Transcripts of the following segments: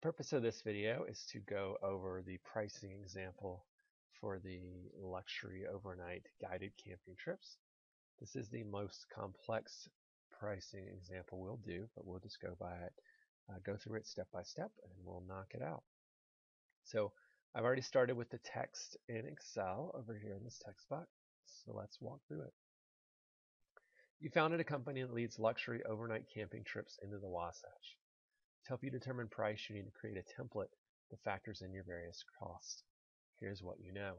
purpose of this video is to go over the pricing example for the luxury overnight guided camping trips. This is the most complex pricing example we'll do, but we'll just go through it step by step, and we'll knock it out. So I've already started with the text in Excel over here in this text box, so let's walk through it. You founded a company that leads luxury overnight camping trips into the Wasatch. To help you determine price, you need to create a template that factors in your various costs. Here's what you know.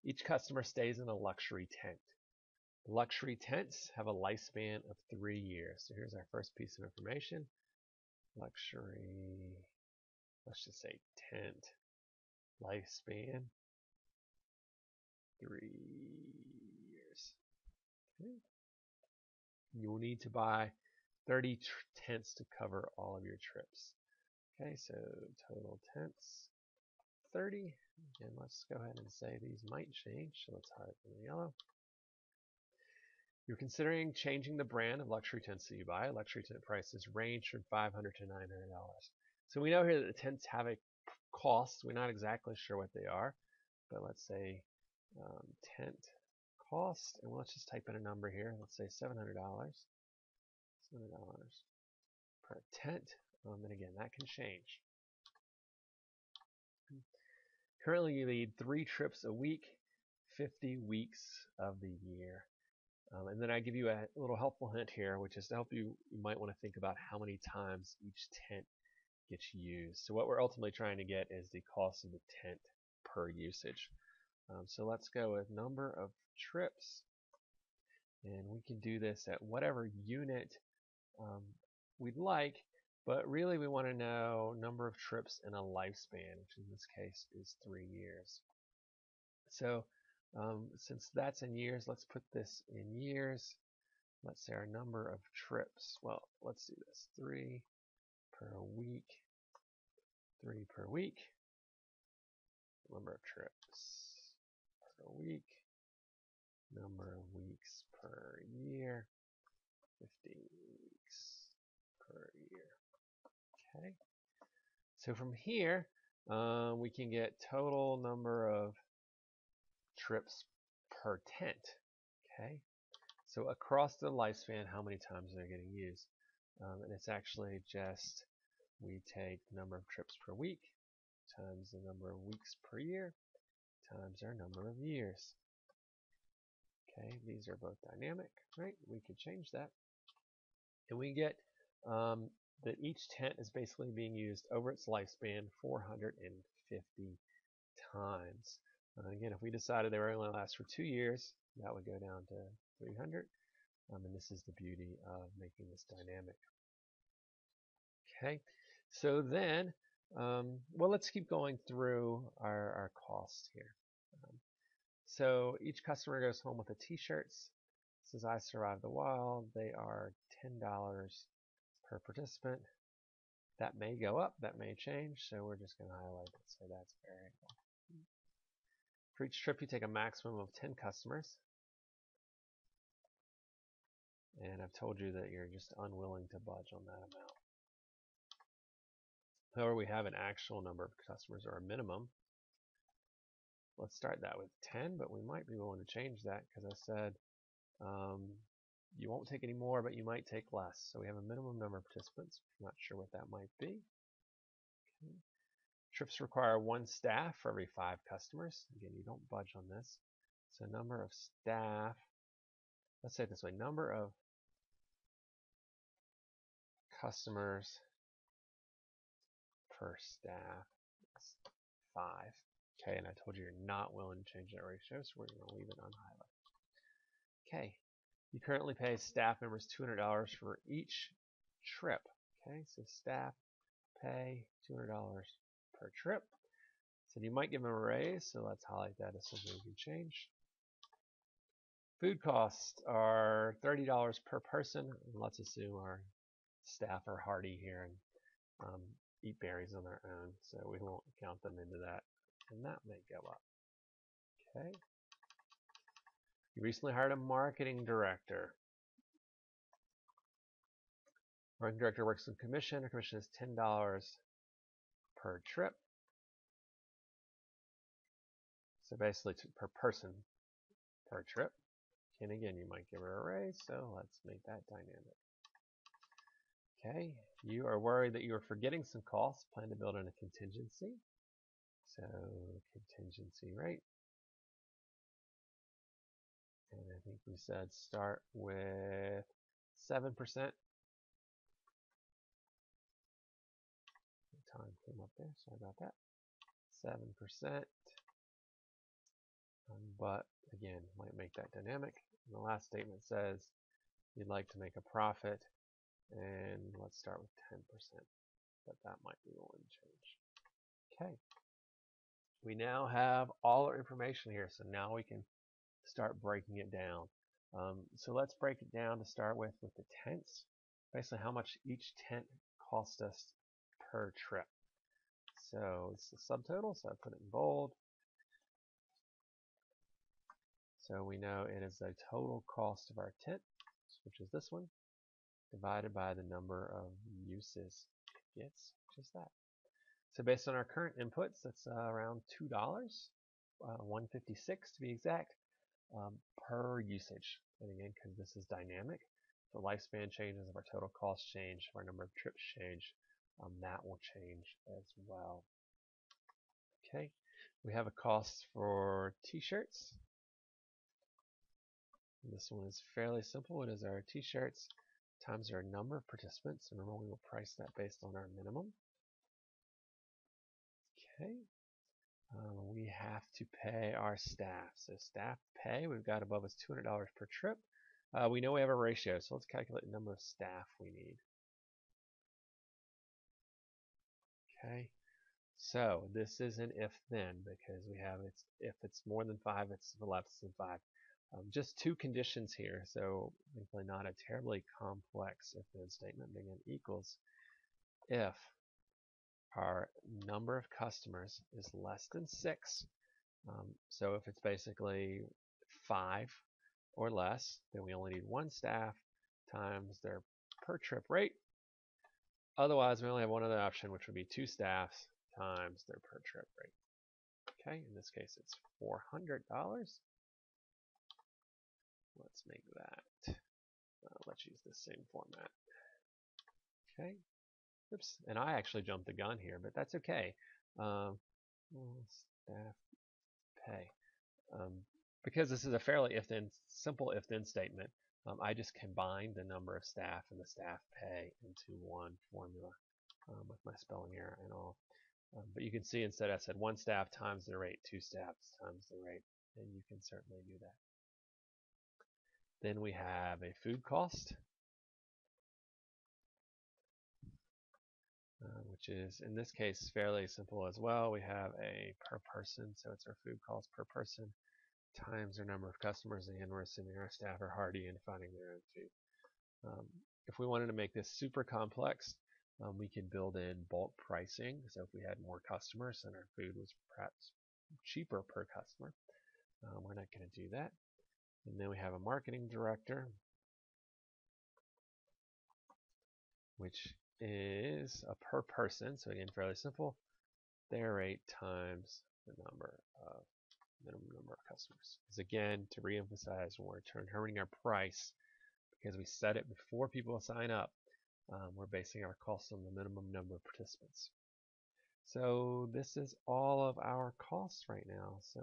Each customer stays in a luxury tent. Luxury tents have a lifespan of 3 years. So here's our first piece of information. Luxury, let's just say tent, lifespan, 3 years. Okay. You will need to buy 30 tents to cover all of your trips. Okay, so total tents, 30. And let's go ahead and say these might change. So let's highlight them in yellow. You're considering changing the brand of luxury tents that you buy. Luxury tent prices range from $500 to $900. So we know here that the tents have a cost. We're not exactly sure what they are, but let's say tent cost, and let's just type in a number here. Let's say $700. $700 per tent. And again, that can change. Currently, you lead 3 trips a week, 50 weeks of the year. And then I give you a little helpful hint here, which is to help you might want to think about how many times each tent gets used. So what we're ultimately trying to get is the cost of the tent per usage. So let's go with number of trips. And we can do this at whatever unit we'd like, but really we want to know number of trips in a lifespan, which in this case is 3 years. So since that's in years, let's put this in years. Let's say our number of trips. Well, let's do this. 3 per week. 3 per week. Number of trips per week. Number of weeks per year. 50 weeks per year. Okay. So from here, we can get total number of trips per tent. Okay. So across the lifespan, how many times they're getting used. And it's actually just, we take the number of trips per week times the number of weeks per year times our number of years. Okay, these are both dynamic, right? We could change that. And we get that each tent is basically being used over its lifespan 450 times. Again, if we decided they were only going to last for 2 years, that would go down to 300. And this is the beauty of making this dynamic. Okay, so then, well, let's keep going through our costs here. So each customer goes home with the t-shirts. This is I Survived the Wild. They are $10 per participant. That may go up, that may change, so we're just going to highlight it, so that's variable. For each trip, you take a maximum of 10 customers. And I've told you that you're just unwilling to budge on that amount. However, we have an actual number of customers, or a minimum. Let's start that with 10, but we might be willing to change that because I said you won't take any more, but you might take less. So we have a minimum number of participants. I'm not sure what that might be. Okay. Trips require 1 staff for every 5 customers. Again, you don't budge on this. So number of staff, let's say it this way, number of customers per staff is 5. Okay, and I told you you're not willing to change that ratio, so we're going to leave it unhighlighted. Okay, you currently pay staff members $200 for each trip. Okay, so staff pay $200 per trip. So you might give them a raise, so let's highlight that as something we can change. Food costs are $30 per person, and let's assume our staff are hardy here and eat berries on their own, so we won't count them into that, and that may go up. Okay. You recently hired a marketing director. Marketing director works on commission. Her commission is $10 per trip. So basically per person per trip. And again, you might give her a raise, so let's make that dynamic. Okay, you are worried that you are forgetting some costs. Plan to build in a contingency. So contingency rate. And I think we said start with 7%. The time came up there, sorry about that. 7%. But again, might make that dynamic. And the last statement says you'd like to make a profit, and let's start with 10%. But that might be willing to change. Okay. We now have all our information here, so now we can start breaking it down. So let's break it down to start with the tents. Basically how much each tent cost us per trip. So it's the subtotal, so I put it in bold. So we know it is the total cost of our tent, which is this one, divided by the number of uses it gets, which is that. So based on our current inputs, that's around $2, $1.56 to be exact, per usage. And again, because this is dynamic, if the lifespan changes, if our total cost change, if our number of trips change, that will change as well. Okay, we have a cost for t-shirts. This one is fairly simple. It is our t-shirts times our number of participants. And remember, we will price that based on our minimum. Okay. We have to pay our staff. So staff pay, we've got above us $200 per trip. We know we have a ratio, so let's calculate the number of staff we need. Okay. So this is an if-then because we have if it's more than 5, it's less than 5. Just two conditions here, so thankfully not a terribly complex if-then statement. Again, equals if our number of customers is less than 6. So if it's basically 5 or less, then we only need 1 staff times their per trip rate. Otherwise, we only have one other option, which would be 2 staffs times their per trip rate. Okay, in this case, it's $400. Let's make that. Let's use the same format. Okay. Oops, and I actually jumped the gun here, but that's okay. Staff pay. Because this is a fairly simple if-then statement, I just combined the number of staff and the staff pay into one formula with my spelling error and all. But you can see instead I said 1 staff times the rate, 2 staffs times the rate, and you can certainly do that. Then we have a food cost, which is in this case fairly simple as well. We have a per person, so it's our food cost per person times our number of customers, and we're assuming our staff are hardy in finding their own food. If we wanted to make this super complex, we could build in bulk pricing. So if we had more customers and our food was perhaps cheaper per customer, we're not going to do that. And then we have a marketing director, which is a per person. So again, fairly simple. Their rate times the minimum number of customers. Because again, to reemphasize, when we're determining our price, because we set it before people sign up, we're basing our costs on the minimum number of participants. So this is all of our costs right now. So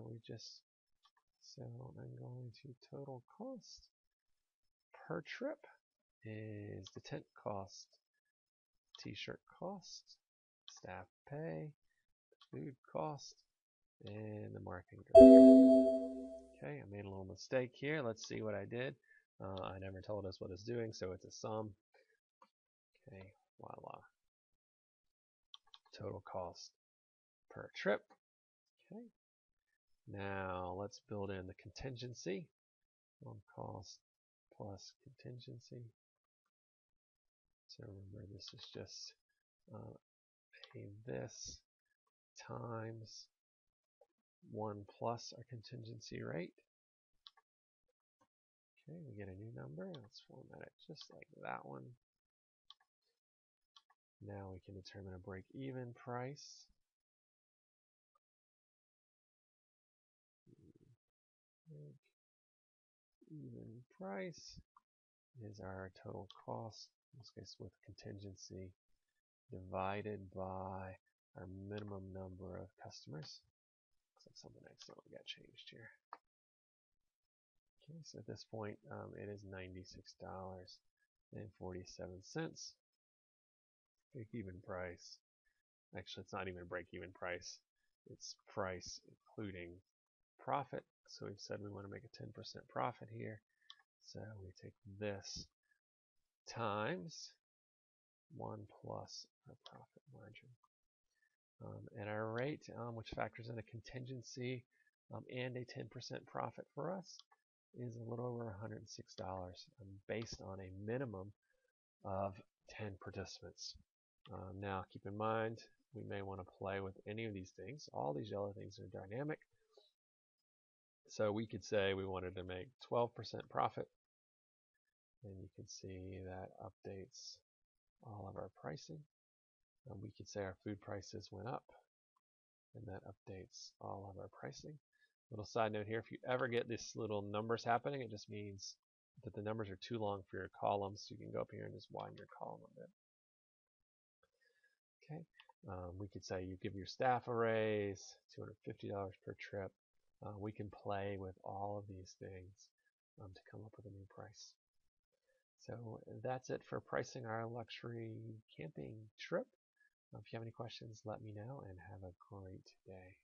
I'm going to total cost per trip is the tent cost, t-shirt cost, staff pay, food cost, and the marketing director. Okay, I made a little mistake here. Let's see what I did. I never told us what it's doing, so it's a sum. Okay, voila. Total cost per trip. Okay. Now let's build in the contingency. Cost plus contingency. So remember, this is just pay this times 1 plus our contingency rate. Okay, we get a new number. Let's format it just like that one. Now we can determine a break-even price. Break-even price is our total cost, in this case with contingency, divided by our minimum number of customers. Looks like something accidentally got changed here. Okay, so at this point it is $96.47. Break-even price. Actually, it's not even a break-even price. It's price including profit. So we've said we want to make a 10% profit here. So we take this times 1 plus our profit margin. And our rate, which factors in a contingency and a 10% profit for us, is a little over $106 based on a minimum of 10 participants. Now keep in mind, we may want to play with any of these things. All these yellow things are dynamic. So we could say we wanted to make 12% profit. And you can see that updates all of our pricing. We could say our food prices went up, and that updates all of our pricing. Little side note here, if you ever get these little numbers happening, it just means that the numbers are too long for your columns, so you can go up here and just widen your column a bit. Okay, we could say you give your staff a raise, $250 per trip. We can play with all of these things to come up with a new price. So that's it for pricing our luxury camping trip. If you have any questions, let me know, and have a great day.